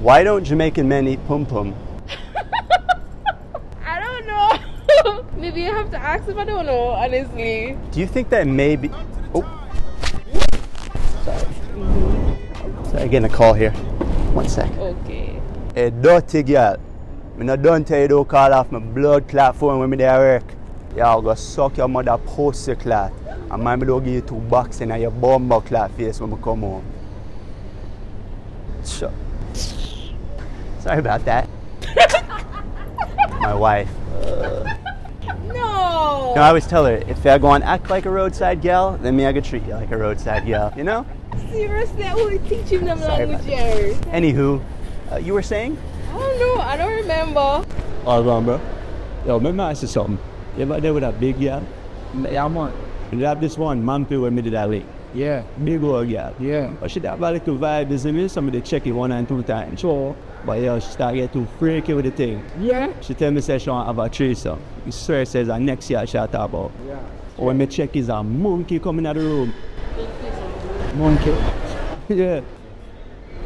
Why don't Jamaican men eat pum pum? I don't know. Maybe you have to ask if I don't know, honestly. Do you think that maybe... Oh. Sorry. Sorry, getting a call here. 1 sec. Okay. Hey, dirty girl. I not done tell you don't call off my blood clot phone when me there work. Yeah, I'll go suck your mother pussy clot. And mind me don't give you 2 bucks in your bumbo clot face when I come home. Sure. Sorry about that. My wife. No! I always tell her, if I go and act like a roadside gal, then me I could treat you like a roadside gal, you know? Seriously, I only teaching them Sorry languages. Anywho, you were saying? I don't know, I don't remember. Oh, go on, bro. Yo, remember I said something. You ever there with that big gal? Yeah, man. You have this one mampy when me did that link. Yeah. Big old gal. Yeah. But she have a little vibe, isn't me? Somebody check it 1 and 2 times. Sure. But yo, she start get too freaky with the thing. Yeah. She tell me say she want have a threesome. You swear it says next year she talk about. Yeah. When me check is a monkey coming out of the room. Monkey. Yeah.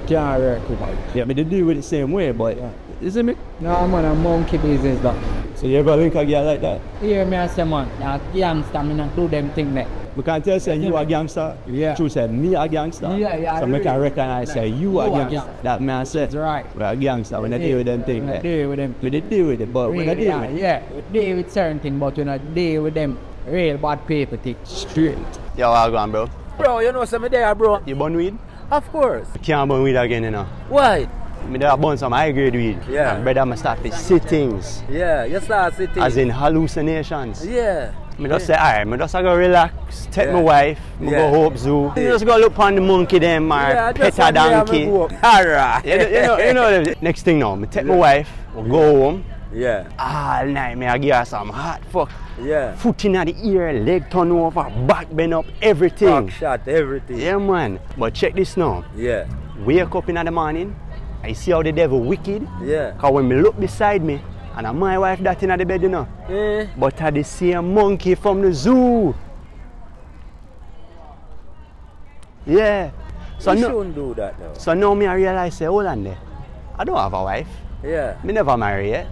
Can't work with that. Yeah, me they deal with it the same way, but isn't me? No, man, a monkey business that. So you ever link a girl like that? Hear me I say, man, a gangster, me not do them thing there. We can tell say you a gangster. Yeah. True say me a gangster. Yeah, so me can recognize say you a gangster. That man say. That's right. We a gangster. We not deal with them things. We not deal with them. We did deal with it, but we not deal with it. Yeah, we deal with certain things, but we not deal with them real bad people take straight. Yo, how go on, bro? Bro, you know some there, bro. You burn weed? Of course. I can't burn weed again, you know. Why? Me there burn some high grade weed. Yeah. And brother, I start to see things. Yeah, you start sitting. As in hallucinations. Yeah. Me just say, alright, me just go relax, take my wife, me go Hope Zoo. Me just go look on the monkey them or pet a donkey. Alright. You know, next thing now, me take my wife, we go home. Yeah. All night, me I give her some hot fuck. Yeah. Foot in the ear, leg turn over, back bend up, everything. Back shot, everything. Yeah, man. But check this now. Yeah. Wake up in the morning, I see how the devil wicked. Yeah. Because when me look beside me, and my wife that in the bed, you know. Yeah. But I the same monkey from the zoo. Yeah. So you no, shouldn't do that though. So now me I realize, say, hold on there. I don't have a wife. Yeah. Me never marry yet.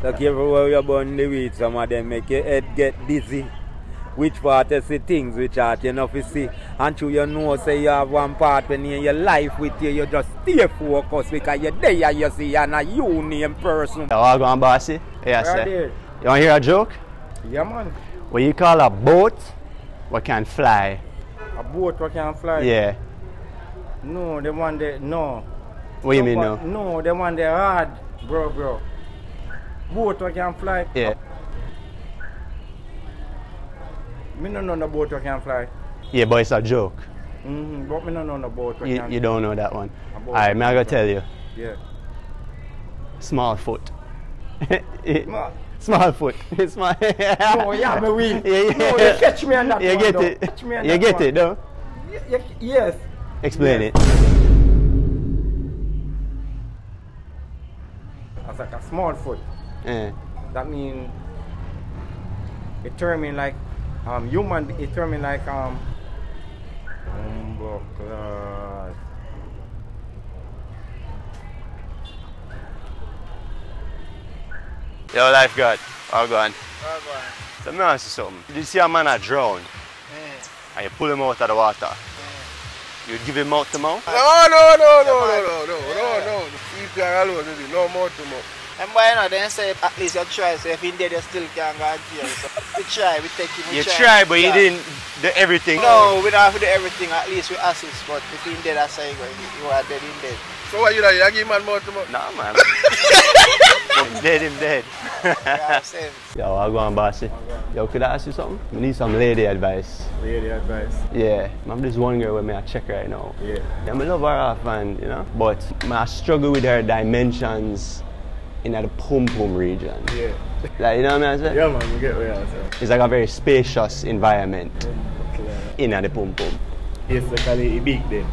Look, everywhere you burn the weed, some of them make your head get dizzy. Which part is the things which are you know to see. Until you know say you have one part when in your life with you, you just stay focused because you're there you see you're a unique person. Yo, I go on, bossy. Yeah, say. You want to hear a joke? Yeah, man. What you call a boat what can fly? A boat what can fly? Yeah. No, the one that, no. What do you mean no? No, the one that hard, bro. Boat what can fly? Yeah. Me no know the boat what can fly. Yeah, but it's a joke. But me no know the boat what can fly. You don't know that one. Alright, me I gotta tell you. Yeah. Small foot. No. Small foot. It's small. No, yeah, me win. Yeah. No, you catch me on that you one. Get though. it. Catch me on You that get one. it, though? Yes. Explain it. That's like a small foot. Yeah. That means it terming like human. It terming like Yo, lifeguard. How go on? So me ask you something. Did you see a man a drown? And you pull him out of the water? You give him mouth to mouth? No. CPR alone, maybe. No mouth to mouth. And why not then say at least you try, so if in there you still can't go and jail. So we try, we take him, we You try, but you didn't do everything. No, we don't have to do everything, at least we assist, but if in there that's how you are dead in dead. So what you do? You give man mouth to mouth? Nah, man. Him dead. Yo, I'll go on, bossy. Yo, could I ask you something? I need some lady advice. Lady advice. Yeah, I'm this one girl with me I check right now. Yeah. I love her off, man, you know. But I struggle with her dimensions in the pum region. Yeah. Like, you know what I mean? Yeah, man, you get what you're saying. It's like a very spacious environment in the pum. Basically, it's big then.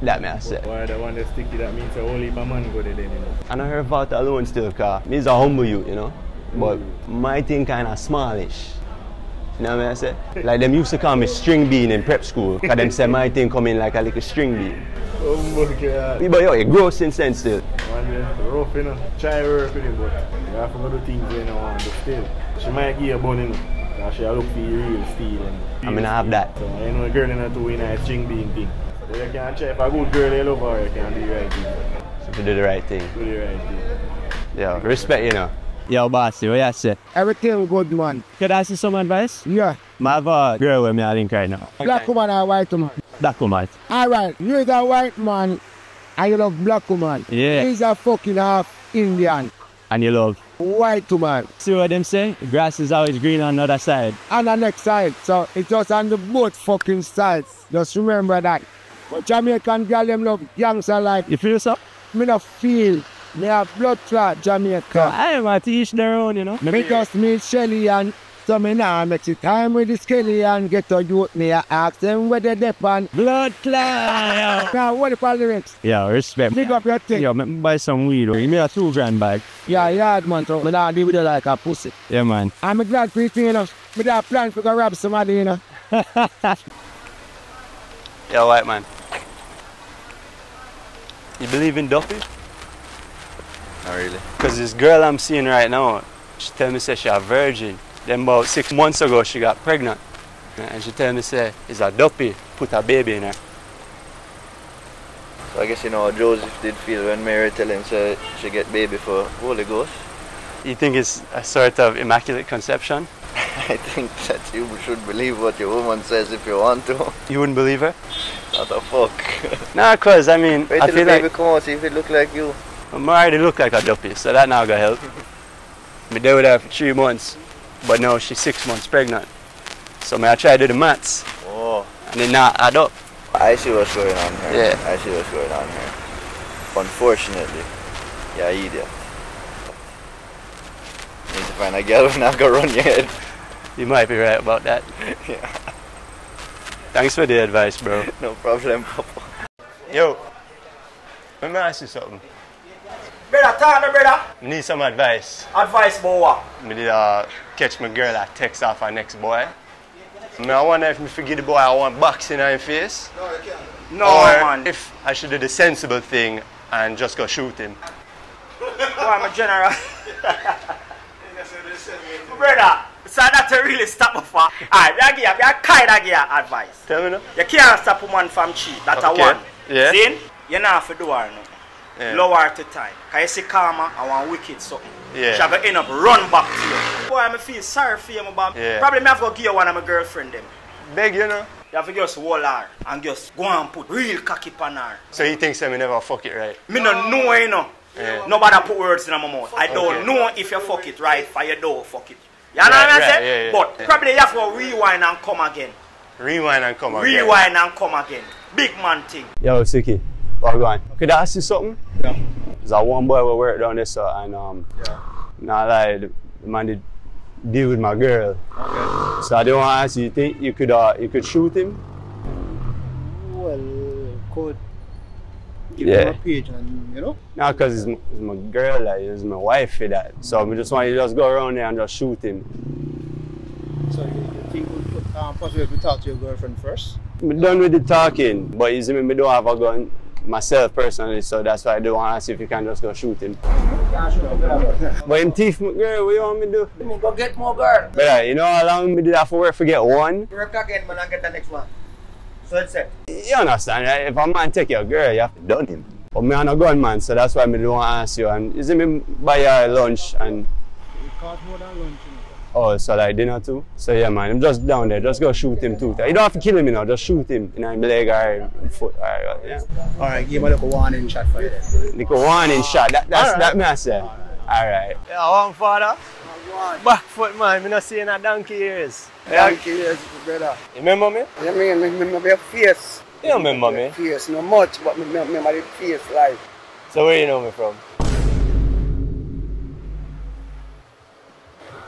That me I say. Why the one that sticky, that means only if a man go there then, you know. And I heard about alone still, cause me's a humble youth, you know. But my thing kind of smallish. You know what I say? Like them used to call me string bean in prep school, cause them say my thing come in like a little string bean. But yo, you're gross in sense still. Man, rough, you know. Try work with him, but you have to go do things you know, but still. She might give you a bun, you know. Because she look for you real steel. I'm gonna have that. So, you know, a girl in a two in a string being thing. So you can try, if a good girl you love her, you can do the right thing. So if you do the right thing. Do the right thing. Yeah, respect, you know. Yo, bossy, what you say? Everything good, man. Could I ask you some advice? Yeah. I have a girl with me, I think, right now. Black woman or white woman? Black woman. Alright, you is a white man and you love black woman. Yeah. He's a fucking half Indian. And you love? White woman. See what them say? Grass is always green on the other side. On the next side. So it's just on the both fucking sides. Just remember that. But Jamaican girl them love gangster life. You feel so? Me not feel. Me have blood clot Jamaica. I am to each their own, you know. Me just meet Shelly and so me now make the time with the Skelly and get to youth me and ask them where they depend. Blood clot. Now what the lyrics? Yeah, respect. Pick up your thing. Yo, me buy some weed. Give me a $2,000 bag. Yeah, hard man, so me not deal with it like a pussy. Yeah, man. I'm glad for it, you know. Me don't plan for go rob somebody, you know. Yo, white man. You believe in Duffy? Not really. Because this girl I'm seeing right now, she tell me say she a virgin. Then about 6 months ago she got pregnant. And she tell me say it's a duppy, put a baby in her. So I guess you know how Joseph did feel when Mary tell him so she get baby for Holy Ghost. You think it's a sort of immaculate conception? I think that you should believe what your woman says if you want to. You wouldn't believe her? Not the fuck. Nah, cause I mean, Wait I till feel the baby like come out, see if it look like you. I already look like a duppy, so that now gonna help. Me there with her for 3 months, but now she's 6 months pregnant. So I try to do the maths. Oh. And then not add up. I see what's going on here. Yeah. I see what's going on here. Unfortunately, you're an idiot. You need to find a girl who's not gonna run your head. You might be right about that. Yeah. Thanks for the advice, bro. No problem, Papa. Yo, let me ask you something. Brother, Tana, brother. I need some advice. Advice about what? I did catch my girl that text off her next boy. I wonder if I forget the boy I want boxing in her face. No, you can't. No, or man. if I should do the sensible thing and just go shoot him. Why, I'm a general. Brother, so that's really stop me for. Alright, I give you kind of give advice. Tell me now. You can't stop a man from cheat. That's Okay. a one. Yeah. See? You not have to do her no. Yeah. Lower to time. Because you see Karma, I want wicked something. Yeah. She's going to end up run back to you. Boy, I feel sorry for you, but Yeah. probably I have to give you one of my girlfriend them. Beg you know. You have to just hold her and just go and put real cocky on her. So he thinks I never fuck it right. Me no know, you know. Yeah. Nobody put words in my mouth. I don't Okay. know if you fuck it right, for you don't fuck it. You know what I Right, say? yeah, yeah, But yeah. probably you have to rewind and come again. Rewind and come again. Rewind and come again. Big man thing. Yo, Siki, what going? Could I ask you something? Yeah. There's a one boy who work down there, so, and not lie, the man did deal with my girl. Okay. So I don't want to ask you, think you could shoot him? Well, could give Yeah. him a page and, you know. No, because it's my girl, like, it's my wife for that. So I just want you to just go around there and just shoot him. So you think we could possibly talk to your girlfriend first? I'm done with the talking, but you see me, I don't have a gun myself personally, so that's why I don't want to ask you if you can just go shoot him. But him thief my girl, what you want me to do? Go get more girl. But you know how long me did have to work for get one? Work again, man, and get the next one. So it's it. You understand, right? If a man take your girl, you have to done him. But me I'm a gun man, so that's why I don't want to ask you. And you see me buy your lunch and... It costs more than lunch, you know. Oh, so like dinner too? So yeah man, I'm just down there, just go shoot him too. You don't have to kill him, you know, just shoot him in his leg or foot. Or, yeah. Alright, give him a little warning shot for you then. Like a warning shot, that me I say. Alright. Yeah, one father. Back foot man, me not seeing a donkey ears. Donkey ears, brother. You remember me? You mean, me remember your face. You remember me? Face, not much, but me remember the face like. So where you know me from?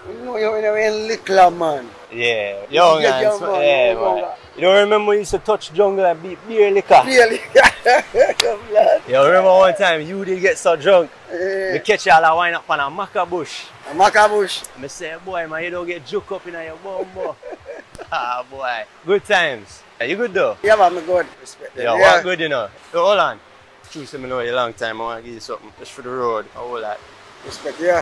You know, you're a little man. Yeah, young Yeah, and young small. man, Yeah, young man. man. You don't remember we used to touch jungle and beat beer liquor? Really? Blood. You remember one time you did get so drunk, Eh, we catch y'all a wind up on a maca bush. a macabush. I say, boy, man, you don't get juke up in your bum. Ah, boy. Good times. Yeah, you good though? Yeah, man, me good. Respect them. Yeah, Yeah. what good, you know. So, hold on. true, say I know you a long time. I want to give you something just for the road. All that. Respect, yeah.